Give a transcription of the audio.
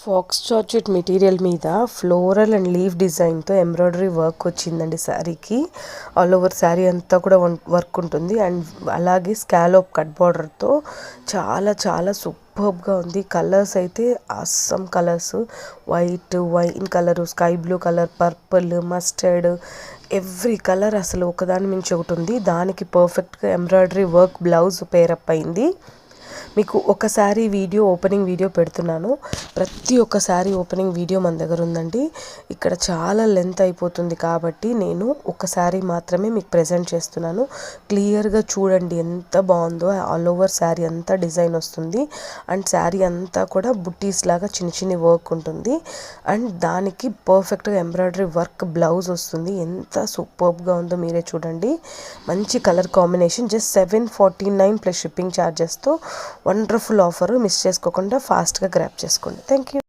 Pox georgette material మీద floral and leaf డిజైన్తో embroidery work వచ్చిందండి శారీకి. ఆల్ ఓవర్ శారీ అంతా కూడా వర్క్ ఉంటుంది. అండ్ అలాగే స్కాలోప్ కట్ బార్డర్తో చాలా చాలా సూపర్బ్గా ఉంది. కలర్స్ అయితే అస్సమ్ colours, white, wine colour, sky blue colour, purple, mustard, every colour అసలు ఒకదాని మించి ఒకటి ఉంది. దానికి పర్ఫెక్ట్గా ఎంబ్రాయిడరీ వర్క్ బ్లౌజ్ పేరప్ అయింది. మీకు ఒకసారి ఓపెనింగ్ వీడియో పెడుతున్నాను. ప్రతి ఒక్కసారి ఓపెనింగ్ వీడియో మన దగ్గర ఉందండి. ఇక్కడ చాలా లెంత్ అయిపోతుంది కాబట్టి నేను ఒకసారి మాత్రమే మీకు ప్రజెంట్ చేస్తున్నాను. క్లియర్గా చూడండి ఎంత బాగుందో. ఆల్ ఓవర్ శారీ అంతా డిజైన్ వస్తుంది. అండ్ శారీ అంతా కూడా బుట్టీస్ లాగా చిన్న చిన్న వర్క్ ఉంటుంది. అండ్ దానికి పర్ఫెక్ట్గా ఎంబ్రాయిడరీ వర్క్ బ్లౌజ్ వస్తుంది. ఎంత సూపర్బ్గా ఉందో మీరే చూడండి. మంచి colour combination. Just 749 plus shipping ఛార్జెస్తో వండర్ఫుల్ ఆఫర్. మిస్ చేసుకోకుండా ఫాస్ట్గా గ్రాప్ చేసుకోండి. Thank you.